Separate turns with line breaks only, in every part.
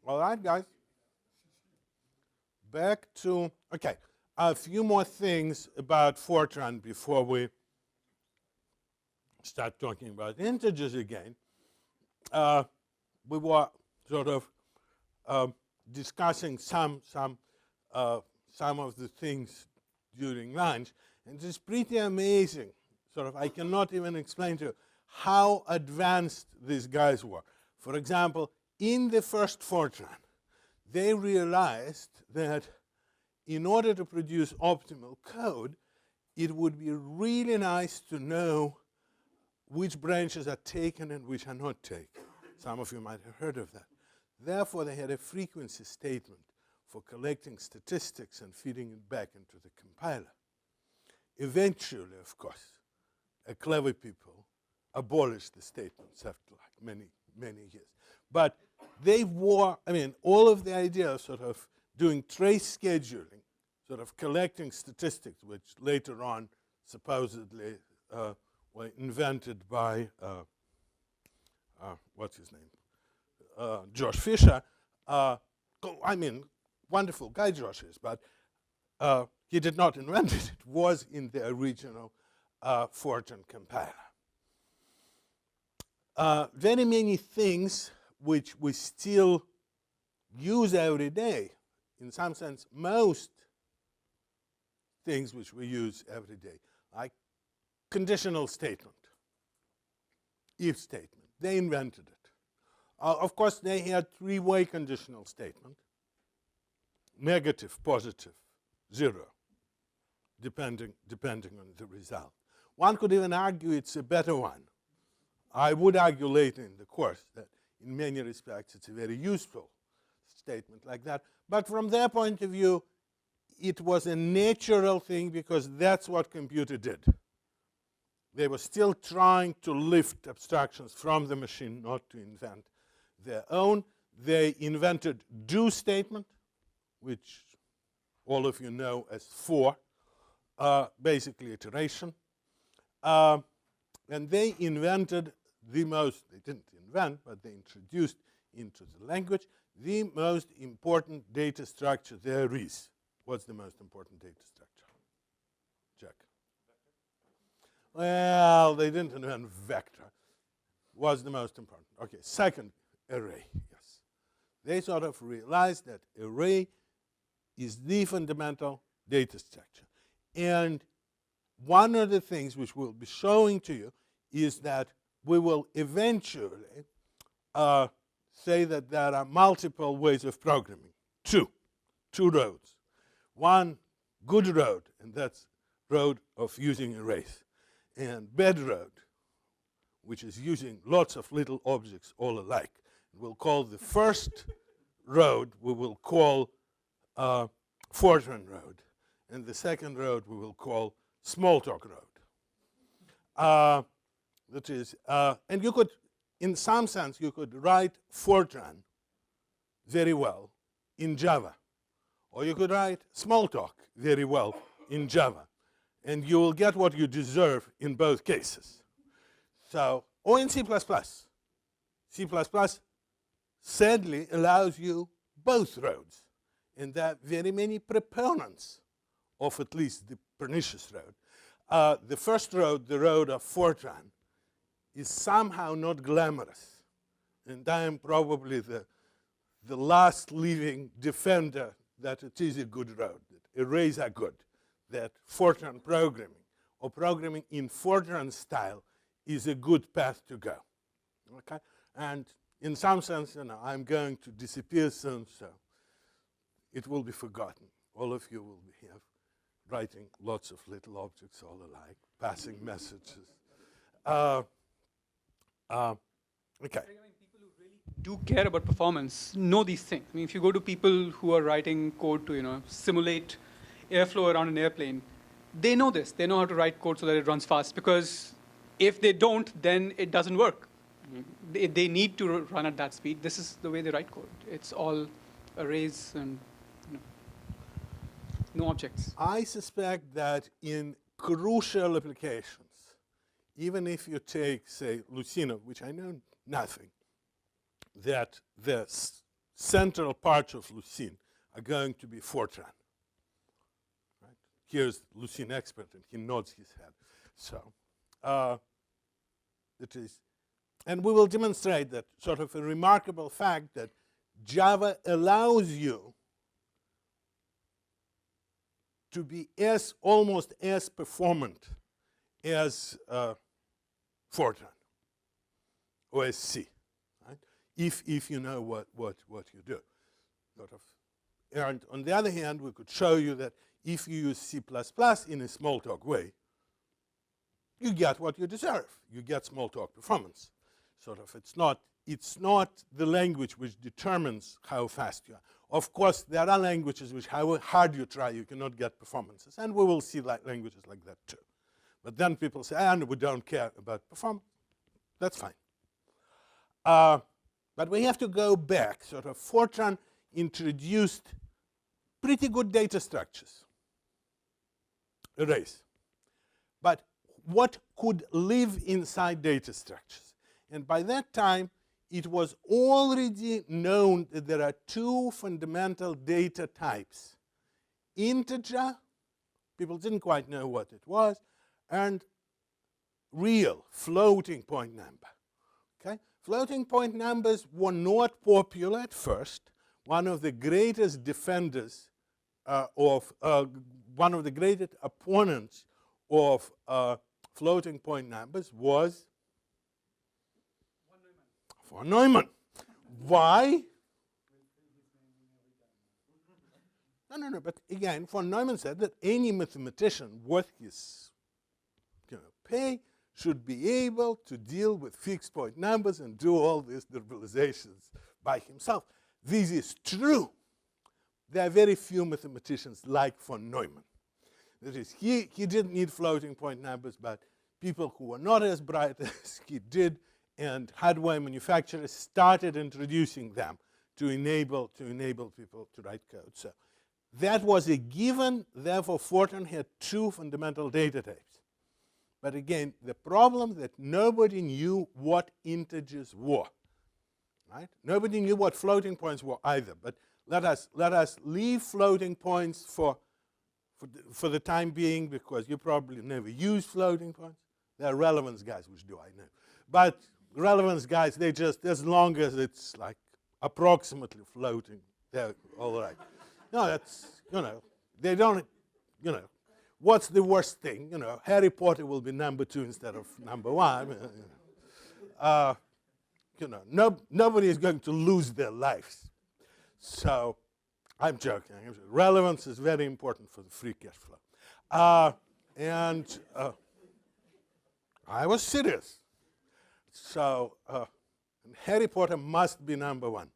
All right, guys. Back to, okay, a few more things about Fortran before we start talking about integers again. We were sort of discussing some of the things during lunch, and it's pretty amazing. Sort of, I cannot even explain to you how advanced these guys were. For example, in the first Fortran, they realized that in order to produce optimal code, it would be really nice to know which branches are taken and which are not taken. Some of you might have heard of that. Therefore, they had a frequency statement for collecting statistics and feeding it back into the compiler. Eventually, of course, clever people abolished the statements after like many years. But they were, I mean, all of the idea of sort of doing trace scheduling, sort of collecting statistics, which later on supposedly were invented by, what's his name? Josh Fisher. I mean, wonderful guy Josh is, but he did not invent it. It was in the original Fortran compiler. Very many things which we still use every day. In some sense, most things which we use every day, like conditional statement, if statement. They invented it. Of course, they had three-way conditional statement, negative, positive, 0, depending on the result. One could even argue it's a better one. I would argue later in the course that in many respects it's a very useful statement like that. But from their point of view, it was a natural thing because that's what computer did. They were still trying to lift abstractions from the machine, not to invent their own. They invented do statement, which all of you know as for, basically iteration. And they invented the most, they didn't invent, but they introduced into the language the most important data structure there is. What's the most important data structure? Jack. Well, they didn't invent vector. Was the most important. Okay, second, array, yes. They sort of realized that array is the fundamental data structure. And one of the things which we'll be showing to you is that we will eventually say that there are multiple ways of programming. Two roads. One good road, and that's road of using arrays. And bad road, which is using lots of little objects all alike. We'll call the first road, we will call Fortran road. And the second road we will call Smalltalk road. That is, and you could, in some sense, you could write Fortran very well in Java. Or you could write Smalltalk very well in Java. And you will get what you deserve in both cases. So, or in C++. C++ sadly allows you both roads. And there are very many proponents of at least the pernicious road. The first road, the road of Fortran, is somehow not glamorous. And I am probably the last living defender that it is a good road, that arrays are good, that Fortran programming, or programming in Fortran style, is a good path to go. Okay? And in some sense, you know, I'm going to disappear soon, so it will be forgotten. All of you will be here writing lots of little objects all alike, passing messages. Okay.
People who really do care about performance know these things. I mean, if you go to people who are writing code to, simulate airflow around an airplane, they know this. They know how to write code so that it runs fast, because if they don't, then it doesn't work. They need to run at that speed. This is the way they write code. It's all arrays and no objects.
I suspect that in crucial applications, even if you take, say, Lucino, which I know nothing, that the central parts of Lucene are going to be Fortran. Right? Here's Lucene expert, and he nods his head. So it is, and we will demonstrate that sort of a remarkable fact that Java allows you to be almost as performant as Fortran or as C, right? If you know what you do. Sort of. And on the other hand, we could show you that if you use C++ in a Smalltalk way, you get what you deserve. You get Smalltalk performance. Sort of, it's not the language which determines how fast you are. Of course, there are languages which, however hard you try, you cannot get performances, and we will see languages like that too. But then people say, and we don't care about performance. That's fine. But we have to go back. Sort of, Fortran introduced pretty good data structures, arrays. But what could live inside data structures? And by that time, it was already known that there are two fundamental data types. Integer, people didn't quite know what it was, and real, floating point number. Okay? Floating point numbers were not popular at first. One of the greatest defenders one of the greatest opponents of floating point numbers was von Neumann. Why? No, but again, von Neumann said that any mathematician worth his pay should be able to deal with fixed point numbers and do all these normalizations by himself. This is true. There are very few mathematicians like von Neumann. That is, he didn't need floating point numbers, but people who were not as bright as he did, and hardware manufacturers started introducing them to enable people to write code. So that was a given. Therefore, Fortran had two fundamental data types. But again, the problem that nobody knew what integers were. Right? Nobody knew what floating points were either. But let us leave floating points for the time being, because you probably never use floating points. There are relevance guys which do, I know. But relevance guys, they just, as long as it's like approximately floating, they're all right. No, that's, they don't, what's the worst thing? Harry Potter will be number 2 instead of number 1. Nobody is going to lose their lives. So I'm joking. Relevance is very important for the free cash flow. And I was serious. So Harry Potter must be number 1.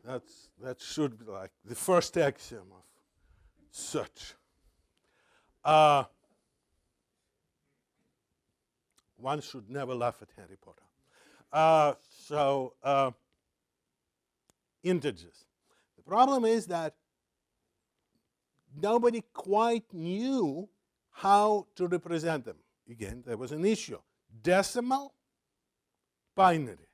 That should be like the first axiom of search. One should never laugh at Harry Potter. Integers. The problem is that nobody quite knew how to represent them. Again, there was an issue. Decimal, binary.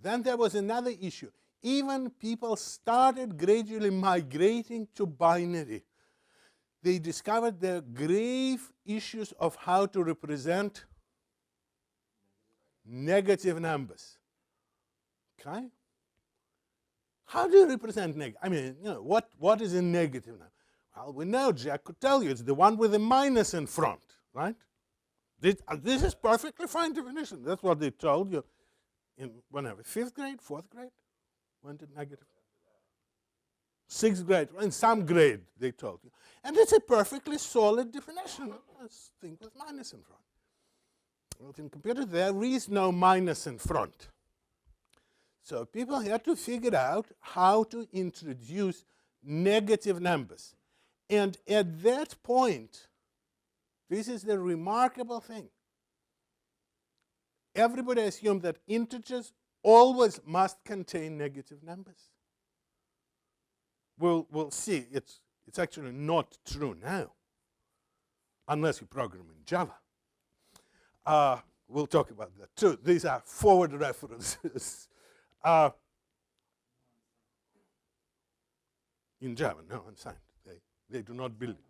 Then there was another issue. Even people started gradually migrating to binary. They discovered there are grave issues of how to represent negative numbers. Okay? How do you represent negative? I mean, what is a negative number? Well, we know, Jack could tell you, it's the one with a minus in front, right? This is perfectly fine definition. That's what they told you in whenever, 5th grade, 4th grade? When did negative? 6th grade, in some grade, they told you. And it's a perfectly solid definition. Let's think with minus in front. Well, in computer, there is no minus in front. So people had to figure out how to introduce negative numbers. And at that point, this is the remarkable thing. Everybody assumed that integers always must contain negative numbers. We'll see. It's actually not true now, unless you program in Java. We'll talk about that too. These are forward references. in Java, no unsigned. They do not build it.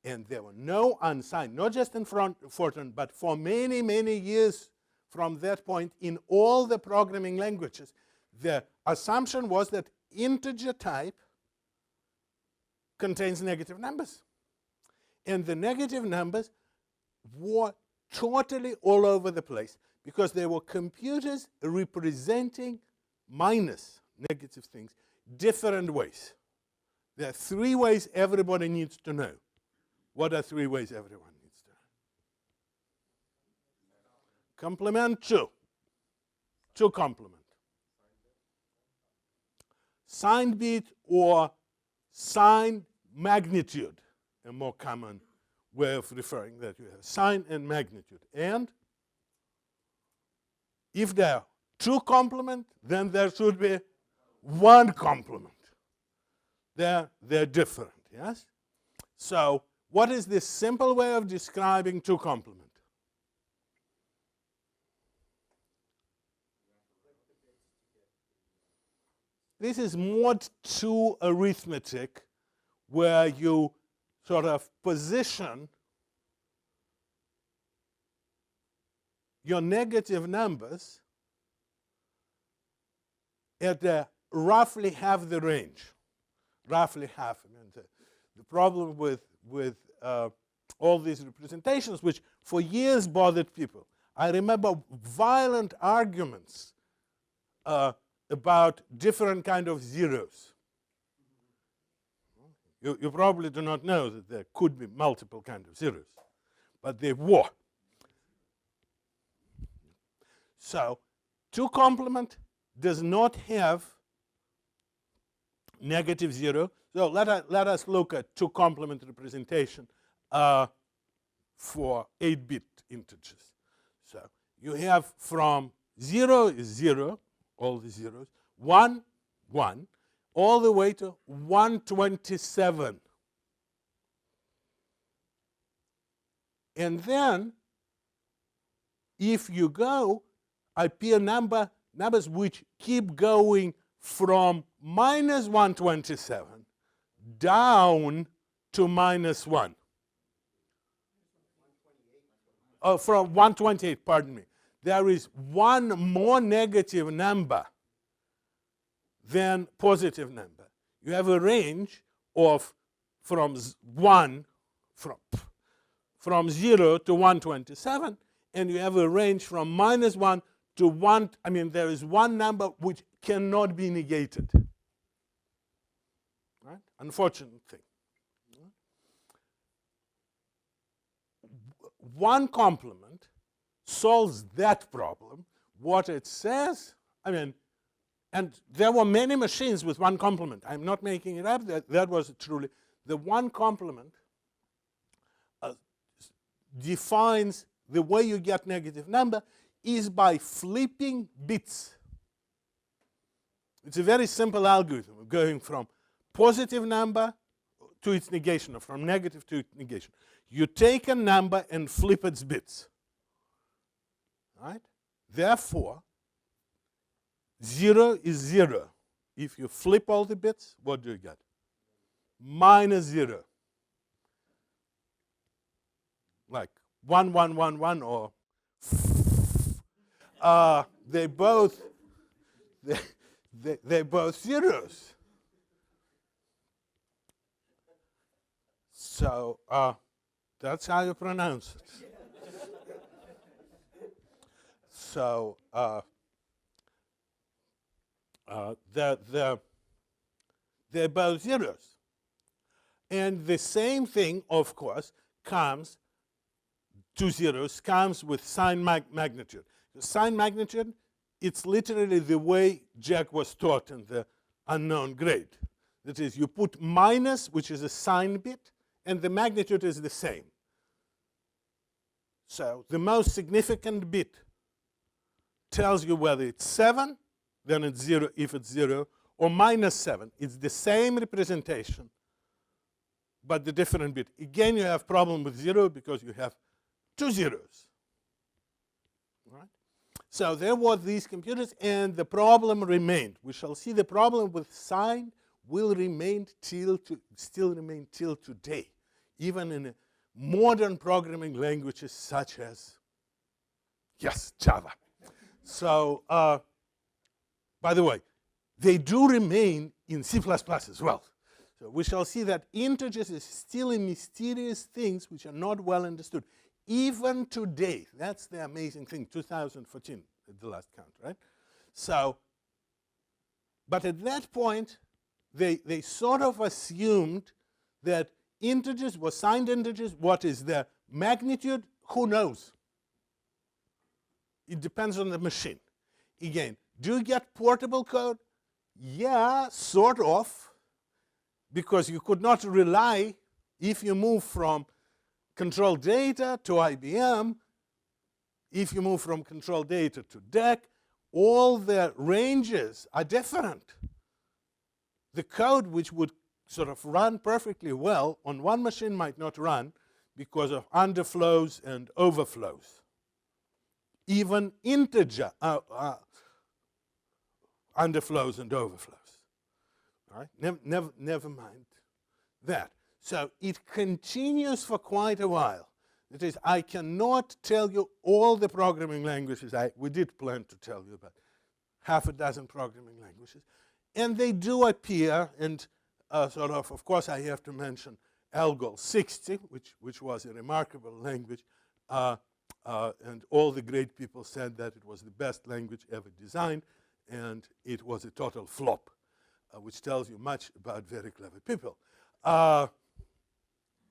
And there were no unsigned, not just in Fortran, but for many, many years from that point in all the programming languages, the assumption was that integer type contains negative numbers. And the negative numbers were totally all over the place because there were computers representing minus negative things different ways. There are 3 ways everybody needs to know. What are 3 ways everyone needs to know? Complement 2. 2 complement. Signed bit or sign magnitude, a more common way of referring that you have sign and magnitude. And if there are 2 complement, then there should be 1 complement. They're different, yes? So what is the simple way of describing 2 complement? This is mod 2 arithmetic, where you sort of position your negative numbers at roughly half the range. Roughly half. I mean, the problem with all these representations, which for years bothered people. I remember violent arguments about different kind of zeros. You probably do not know that there could be multiple kinds of zeros, but there were. So 2 complement does not have negative 0. So let us look at 2 complement representation for 8-bit integers. So you have from 0 is 0, all the zeros, 1, 1, all the way to 127. And then, if you go, appear numbers which keep going from minus 127 down to minus 1. From 128, pardon me. There is one more negative number than positive number. You have a range of from 0 to 127, and you have a range from minus 1 to 1. I mean, there is one number which cannot be negated. Right? Unfortunate thing. One complement solves that problem. What it says, I mean, and there were many machines with one complement. I'm not making it up. That was truly the one complement defines the way you get negative number is by flipping bits. It's a very simple algorithm of going from positive number to its negation, or from negative to its negation. You take a number and flip its bits. Right? Therefore, 0 is 0. If you flip all the bits, what do you get? Minus 0. Like 1, 1, 1, 1, or they both they're both zeros. So that's how you pronounce it. So they're both zeros. And the same thing, of course, comes, 2 zeros, comes with sign magnitude. The sign magnitude, it's literally the way Jack was taught in the unknown grade. That is, you put minus, which is a sign bit, and the magnitude is the same. So the most significant bit tells you whether it's 7, then it's 0 if it's 0, or minus 7. It's the same representation, but the different bit. Again, you have problem with 0 because you have 2 zeros. Right? So there were these computers, and the problem remained. We shall see the problem with sign will still remain till today, even in modern programming languages such as, yes, Java. So, by the way, they do remain in C++ as well. So we shall see that integers is still a mysterious things which are not well understood. Even today, that's the amazing thing, 2014 at the last count, right? So, but at that point, they sort of assumed that integers were signed integers. What is the magnitude? Who knows? It depends on the machine. Again, do you get portable code? Yeah, sort of. Because you could not rely, if you move from control data to IBM, if you move from control data to DEC, all the ranges are different. The code which would sort of run perfectly well on one machine might not run because of underflows and overflows. Even integer underflows and overflows. All right? Never mind that. So it continues for quite a while. That is, I cannot tell you all the programming languages. We did plan to tell you about half a dozen programming languages. And they do appear, and of course, I have to mention Algol 60, which was a remarkable language. And all the great people said that it was the best language ever designed, and it was a total flop. Which tells you much about very clever people.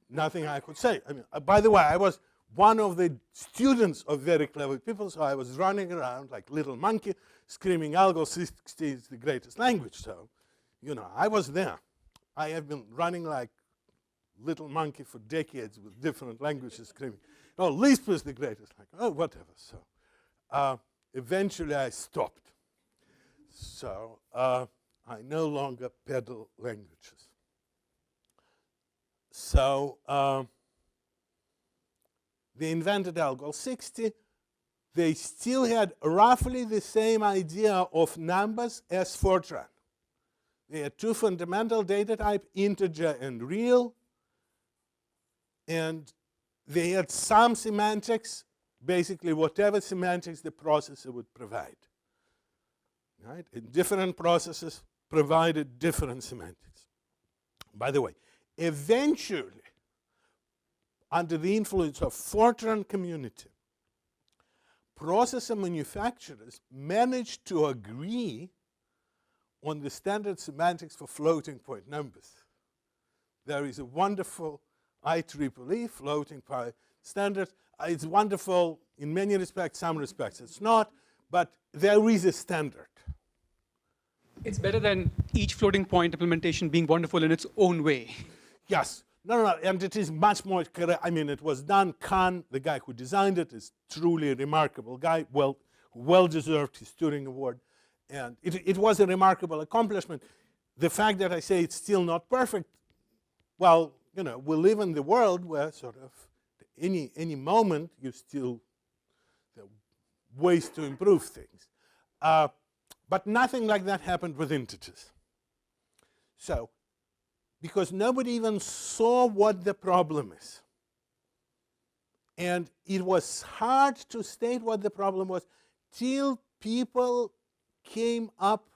Nothing I could say. I mean, by the way, I was one of the students of very clever people, so I was running around like little monkey, screaming, Algol 60 is the greatest language. So, you know, I was there. I have been running like little monkey for decades with different languages, screaming, oh, Lisp is the greatest language. Oh, whatever. So, eventually I stopped. So, I no longer peddle languages. So they invented Algol 60. They still had roughly the same idea of numbers as Fortran. They had two fundamental data types, integer and real. And they had some semantics, basically whatever semantics the processor would provide. Right? And different processors provided different semantics. By the way, eventually, under the influence of Fortran community, processor manufacturers managed to agree on the standard semantics for floating point numbers. There is a wonderful IEEE floating point standard. It's wonderful in many respects, some respects it's not, but there is a standard.
It's better than each floating point implementation being wonderful in its own way.
Yes. No, and it is much more correct. I mean, it was done. Khan, the guy who designed it, is truly a remarkable guy, well deserved his Turing Award. And it was a remarkable accomplishment. The fact that I say it's still not perfect, well, you know, we live in the world where sort of any moment you still, there are ways to improve things. But nothing like that happened with integers. So, because nobody even saw what the problem is. And it was hard to state what the problem was till people came up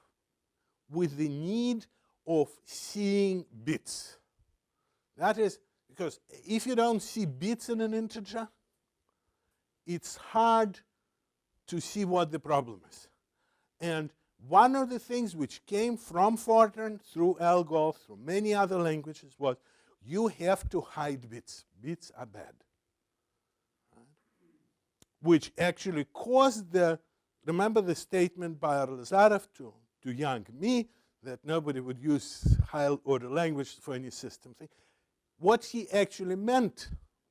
with the need of seeing bits. That is, because if you don't see bits in an integer, it's hard to see what the problem is. And one of the things which came from Fortran through Algol, through many other languages, was you have to hide bits. Bits are bad. Right? Which actually caused remember the statement by Lazarov to young me that nobody would use high order language for any system thing. What he actually meant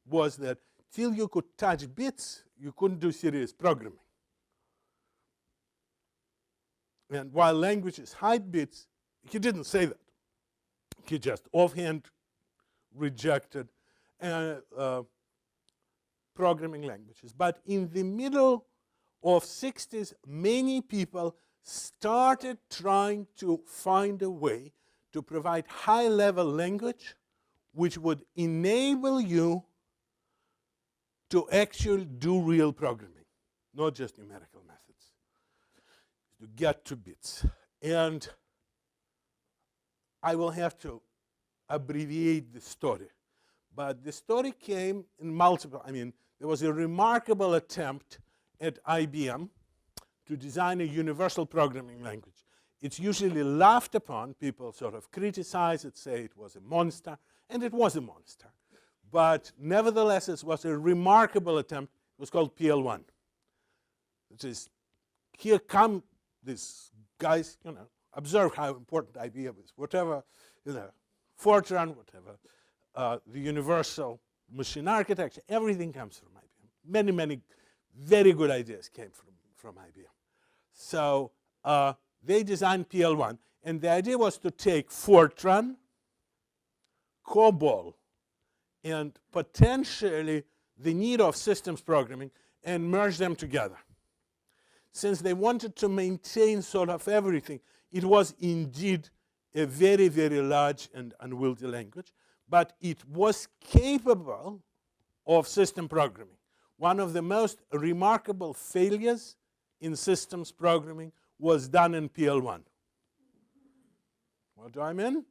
was that till you could touch bits, you couldn't do serious programming. And while languages hide bits, he didn't say that. He just offhand rejected programming languages. But in the middle of 60s, many people started trying to find a way to provide high-level language which would enable you to actually do real programming, not just numerical methods, to get to bits. And I will have to abbreviate the story. But the story came in multiple, there was a remarkable attempt at IBM to design a universal programming language. It's usually laughed upon. People sort of criticize it, say it was a monster, and it was a monster. But nevertheless, it was a remarkable attempt. It was called PL1. Which is, here come these guys, observe how important IBM is. Whatever, Fortran, whatever, the universal machine architecture, everything comes from IBM. Many, many very good ideas came from IBM. So they designed PL1, and the idea was to take Fortran, COBOL, and potentially the need of systems programming and merge them together. Since they wanted to maintain sort of everything, it was indeed a very, very large and unwieldy language, but it was capable of system programming. One of the most remarkable failures in systems programming was done in PL1. What do I mean?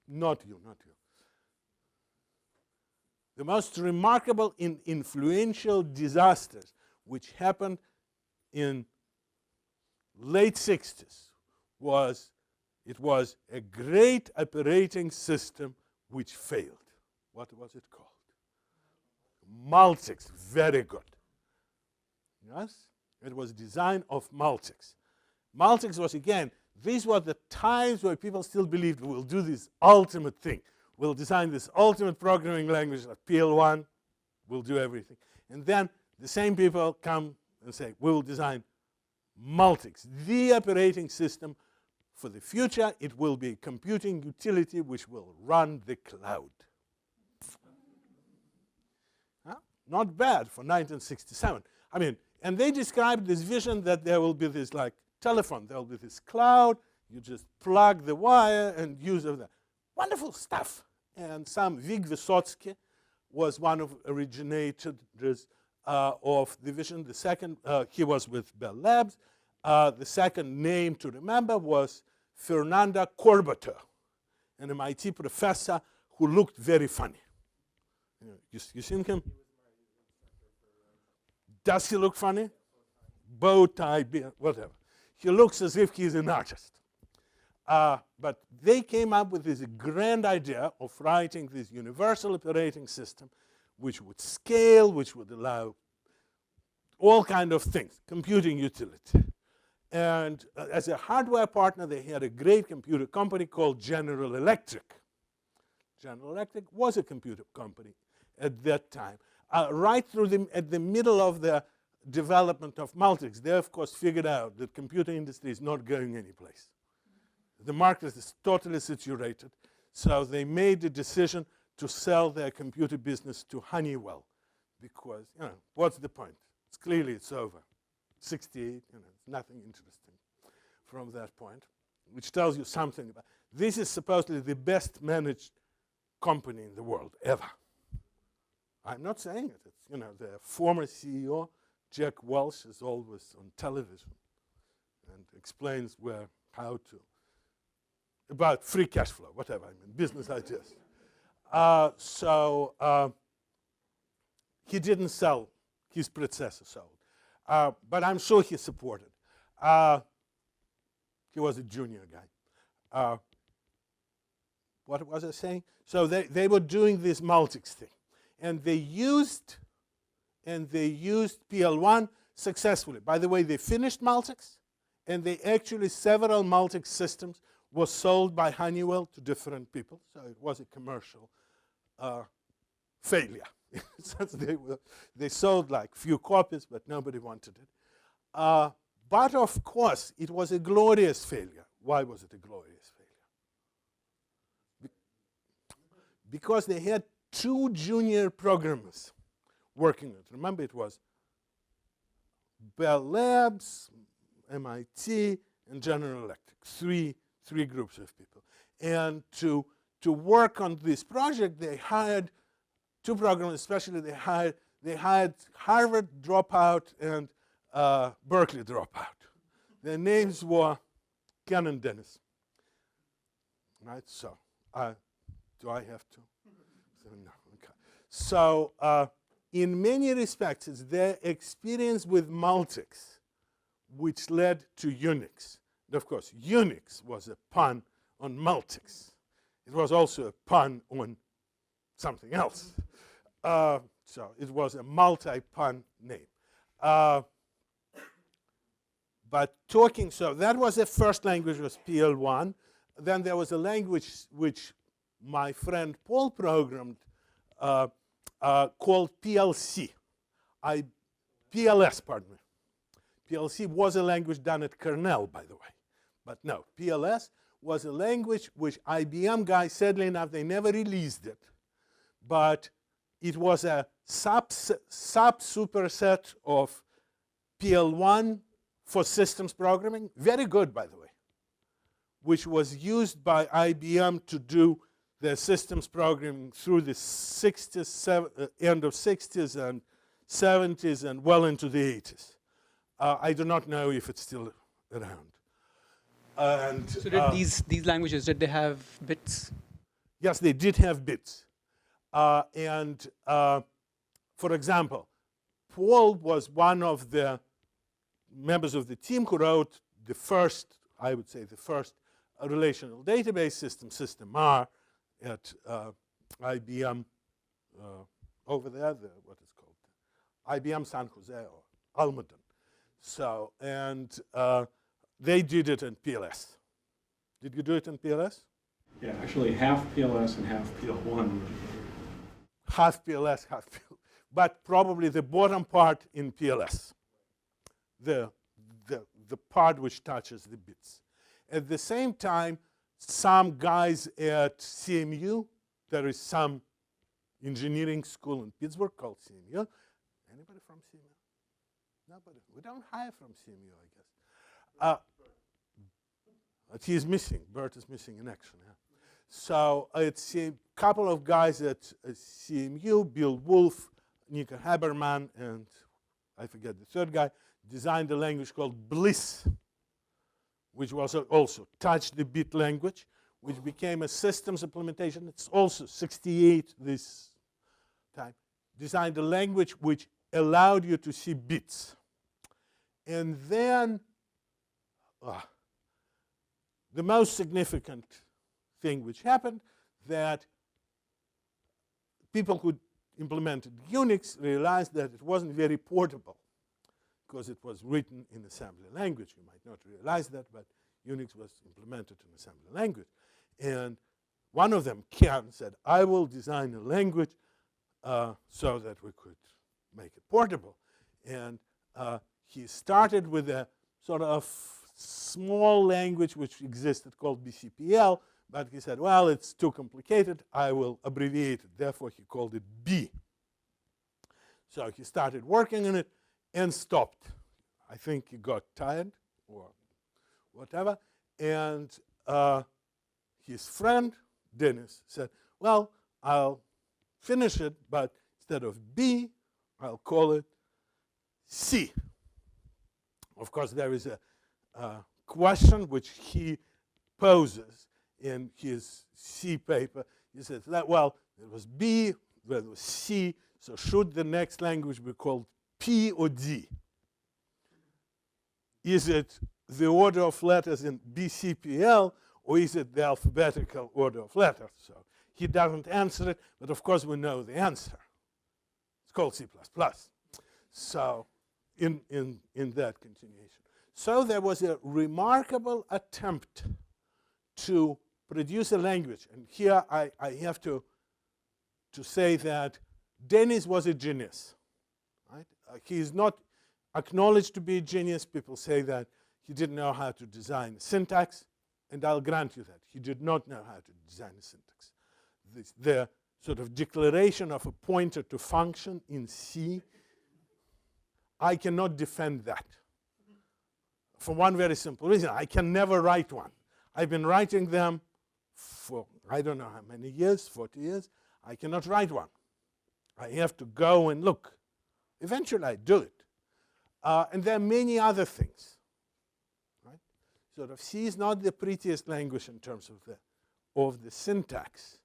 Not you, not you. The most remarkable and influential disasters which happened in late 60s was a great operating system which failed. What was it called? Multics, very good. Yes? It was design of Multics. Multics was, again, these were the times where people still believed we'll do this ultimate thing. We'll design this ultimate programming language like PL1, we'll do everything. And then the same people come and say, we will design Multics, the operating system for the future. It will be a computing utility which will run the cloud. Not bad for 1967. And they described this vision that there will be this like telephone, there will be this cloud, you just plug the wire and use of that. Wonderful stuff. And some Vig Vysotsky was one of originators of the vision. The second, he was with Bell Labs. The second name to remember was Fernanda Corbater, an MIT professor who looked very funny. You seen him? Does he look funny? Bow tie, beard, whatever. He looks as if he's an artist. But they came up with this grand idea of writing this universal operating system which would scale, which would allow all kind of things, computing utility. And as a hardware partner, they had a great computer company called General Electric. General Electric was a computer company at that time. Right through at the middle of the development of Multics, they of course figured out that computer industry is not going anyplace. The market is totally saturated, so they made the decision to sell their computer business to Honeywell, because what's the point? It's over. 68, it's nothing interesting from that point, which tells you something about. This is supposedly the best managed company in the world ever. I'm not saying it. It's, the former CEO, Jack Welch, is always on television and explains about free cash flow, whatever, business ideas. He didn't sell, his predecessor sold. But I'm sure he supported. He was a junior guy. What was I saying? So they were doing this Multics thing. And they used PL1 successfully. By the way, they finished Multics, and actually several Multics systems were sold by Honeywell to different people. So it was a commercial failure. Since they sold like few copies, but nobody wanted it. But of course, it was a glorious failure. Why was it a glorious failure? Because they had two junior programmers working on it. Remember, it was Bell Labs, MIT, and General Electric. Three 3 groups of people. And to work on this project, they hired 2 programmers, especially they hired Harvard dropout and Berkeley dropout. Their names were Ken and Dennis. Right, so do I have to? So, no, okay. So in many respects, it's their experience with Multics which led to UNIX. And of course, UNIX was a pun on Multics. It was also a pun on something else. So it was a multi-pun name. But so that was the first language, was PL1. Then there was a language which my friend Paul programmed called PLC. PLS, pardon me. PLC was a language done at Cornell, by the way. But no, PLS was a language which IBM guys, sadly enough, they never released it. But it was a sub-superset of PL1 for systems programming. Very good, by the way. Which was used by IBM to do their systems programming through the 60s, end of 60s and 70s and well into the 80s. I do not know if it's still around. And,
so did these languages, did they have bits?
Yes, they did have bits. For example, Paul was one of the members of the team who wrote the first, I would say the first relational database system, System R, at IBM over there, what is called IBM San Jose or Almaden. So, and they did it in PLS. Did you do it in PLS?
Yeah, actually half PLS and half PL1.
Half PLS, half PLS. But probably the bottom part in PLS, the part which touches the bits. At the same time, some guys at CMU, there is some engineering school in Pittsburgh called CMU. Anybody from CMU? Nobody. We don't hire from CMU, I guess. But he's missing. Bert is missing in action. Yeah. So it's a couple of guys at CMU, Bill Wolf, Nika Haberman, and I forget the third guy, designed a language called Bliss, which was also touch-the-bit language, which became a systems implementation. It's also 68 this time. Designed a language which allowed you to see bits. And then the most significant thing which happened, that people who implemented UNIX realized that it wasn't very portable because it was written in assembly language. You might not realize that, but UNIX was implemented in assembly language. And one of them, Ken, said, I will design a language so that we could make it portable. And he started with a sort of small language which existed called BCPL, but he said, well, it's too complicated, I will abbreviate it. Therefore, he called it B. So he started working on it and stopped. I think he got tired or whatever. And his friend, Dennis, said, well, I'll finish it, but instead of B, I'll call it C. Of course, there is a question which he poses in his C paper. He says, well, it was B, then it was C, so should the next language be called P or D? Is it the order of letters in BCPL, or is it the alphabetical order of letters? So he doesn't answer it, but of course we know the answer. It's called C++. So in that continuation. So there was a remarkable attempt to produce a language. And here I have to say that Dennis was a genius. Right? He is not acknowledged to be a genius. People say that he didn't know how to design syntax, and I'll grant you that. He did not know how to design a syntax. The sort of declaration of a pointer to function in C, I cannot defend that. For one very simple reason, I can never write one. I've been writing them for I don't know how many years, 40 years. I cannot write one. I have to go and look. Eventually I do it. And there are many other things. Right? Sort of C is not the prettiest language in terms of the syntax.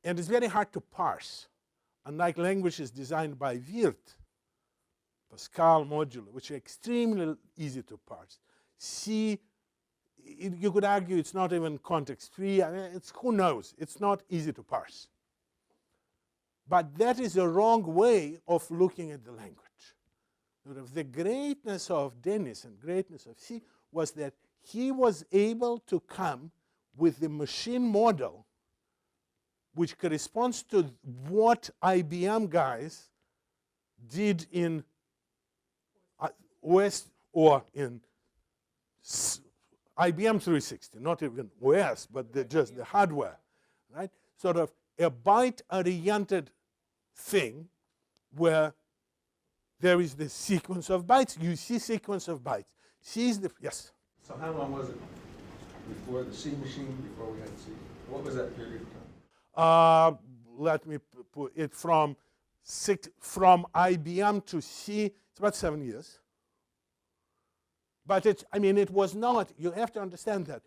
And it's very hard to parse. Unlike languages designed by Wirth, Pascal, Modulo, which are extremely easy to parse. C, you could argue it's not even context-free. I mean, who knows? It's not easy to parse. But that is a wrong way of looking at the language. Sort of the greatness of Dennis and greatness of C was that he was able to come with the machine model which corresponds to what IBM guys did in OS or in IBM 360, not even OS, but just the hardware, right? Sort of a byte-oriented thing where there is the sequence of bytes. You see sequence of bytes. C is the, yes?
So how long was it before the C machine, before we had C? What was that period of time?
Let me put it from IBM to C, it's about 7 years. But it's, I mean, it was not, you have to understand that.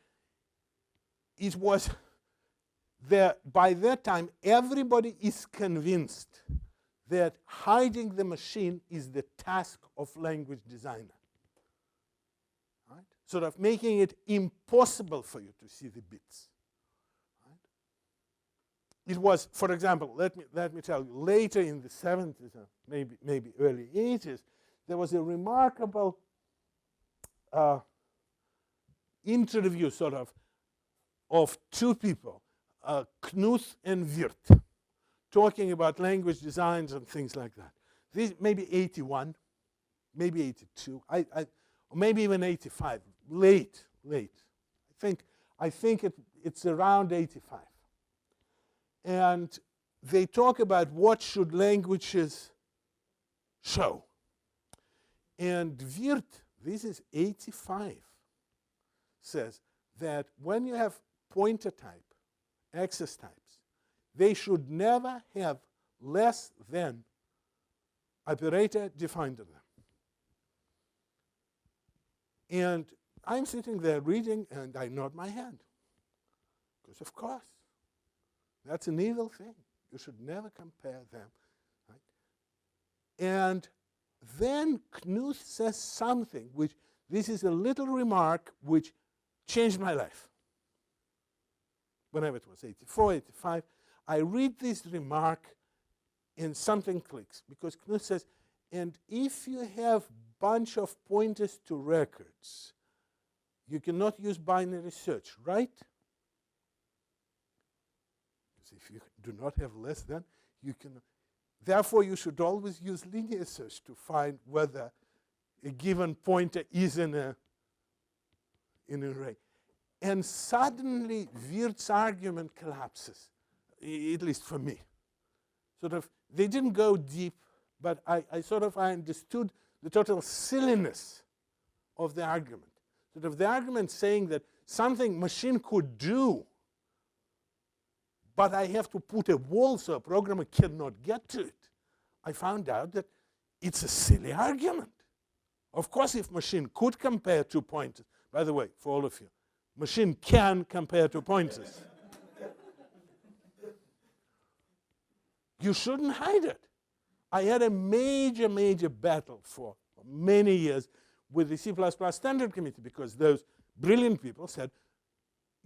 It was there, by that time, everybody is convinced that hiding the machine is the task of language designer. Right? Sort of making it impossible for you to see the bits. It was, for example, let me tell you, later in the 70s, maybe early 80s, there was a remarkable interview, sort of two people, Knuth and Wirth, talking about language designs and things like that. This maybe 81, maybe 82, or maybe even 85, late. I think it's around 85. And they talk about what should languages show. And Wirth, this is 85, says that when you have pointer type, access types, they should never have less than operator defined in them. And I'm sitting there reading, and I nod my head. Because of course. That's an evil thing. You should never compare them. Right? And then Knuth says something, which this is a little remark which changed my life. Whenever it was 84, 85, I read this remark and something clicks. Because Knuth says, and if you have bunch of pointers to records, you cannot use binary search, right? If you do not have less than, you can. Therefore, you should always use linear search to find whether a given pointer is in an array. And suddenly, Wirth's argument collapses, at least for me. Sort of, they didn't go deep, but I understood the total silliness of the argument. Sort of the argument saying that something machine could do, but I have to put a wall so a programmer cannot get to it. I found out that it's a silly argument. Of course, if machine could compare two pointers, by the way, for all of you, machine can compare two pointers. You shouldn't hide it. I had a major battle for many years with the C++ Standard Committee because those brilliant people said,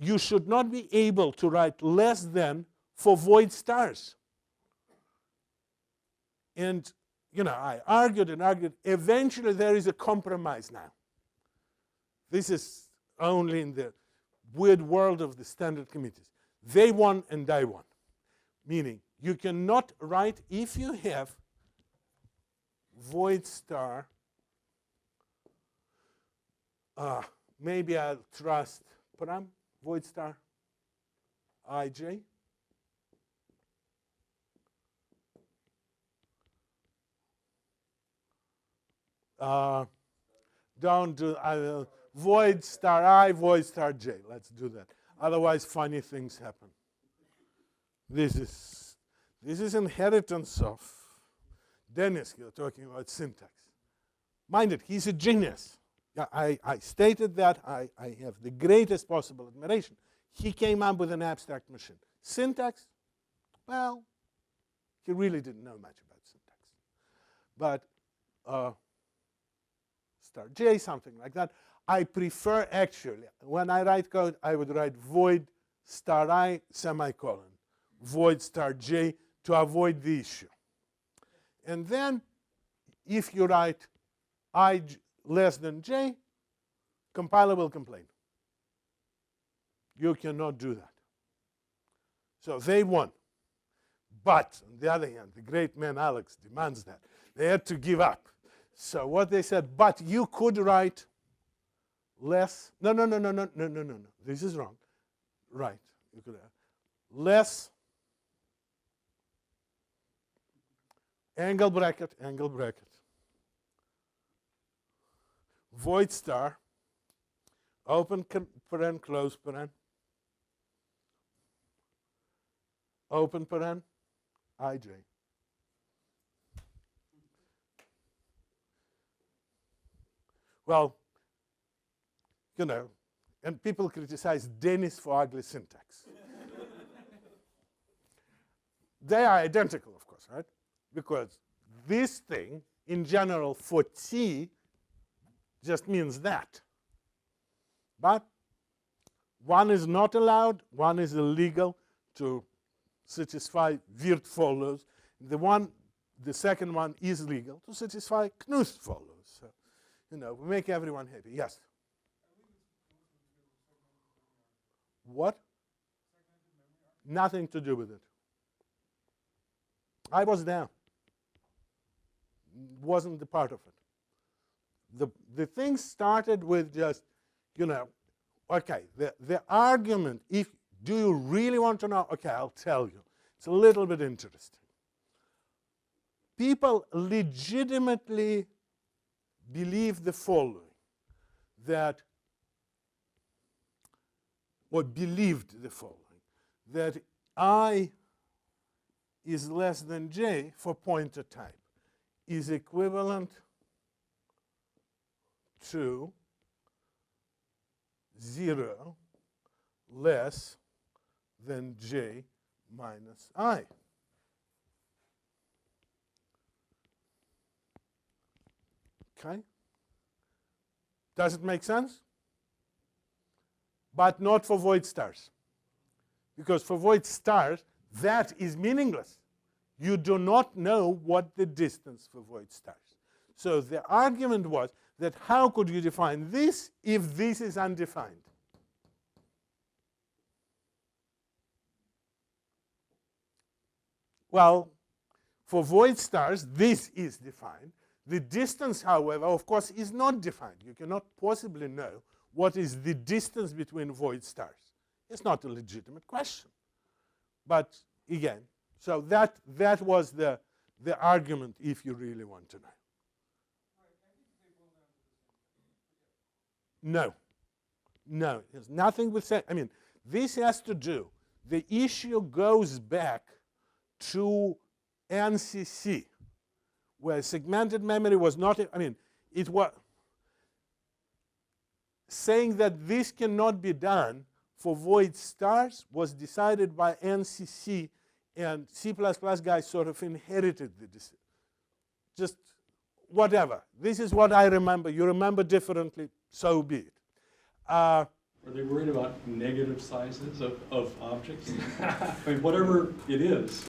you should not be able to write less than for void stars. And, you know, I argued and argued. Eventually, there is a compromise now. This is only in the weird world of the standard committees. They won and I won. Meaning, you cannot write, if you have void star, maybe I'll trust param, void star, ij. Don't do void star I, void star j. Let's do that. Otherwise, funny things happen. This is inheritance of Dennis here talking about syntax. Mind it, he's a genius. Yeah, I stated that. I have the greatest possible admiration. He came up with an abstract machine. Syntax, well, he really didn't know much about syntax. But star j, something like that. I prefer, actually, when I write code, I would write void star I semicolon, void star j, to avoid the issue. And then if you write I less than j, compiler will complain. You cannot do that. So they won. But on the other hand, the great man Alex demands that. They had to give up. So what they said, but you could write less. No. This is wrong. Right. You could have less angle bracket, void star, open paren, close paren, open paren, ij. Well, you know, and people criticize Dennis for ugly syntax. They are identical, of course, right? Because this thing, in general, for T, just means that. But one is not allowed, one is illegal to satisfy wird follows. The second one is legal to satisfy Knust follows. So, you know, we make everyone happy. Yes? What? Nothing to do with it. I was there. Wasn't the part of it. The thing started with just, you know, okay, the argument, do you really want to know? Okay, I'll tell you. It's a little bit interesting. People legitimately believe the following, believed the following, that I is less than j for pointer type is equivalent to 0 less than j minus I. Okay? Does it make sense? But not for void stars. Because for void stars, that is meaningless. You do not know what the distance for void stars. So the argument was that how could you define this if this is undefined? Well, for void stars, this is defined. The distance, however, of course, is not defined. You cannot possibly know what is the distance between void stars. It's not a legitimate question. But again, so that was the argument, if you really want to know. No, it has nothing with saying. I mean, this has to do, the issue goes back to NCC, where segmented memory was not, I mean, it was saying that this cannot be done for void stars was decided by NCC, and C++ guys sort of inherited the decision. Just whatever. This is what I remember. You remember differently, so be it.
Are they worried about negative sizes of objects? I mean, whatever it is,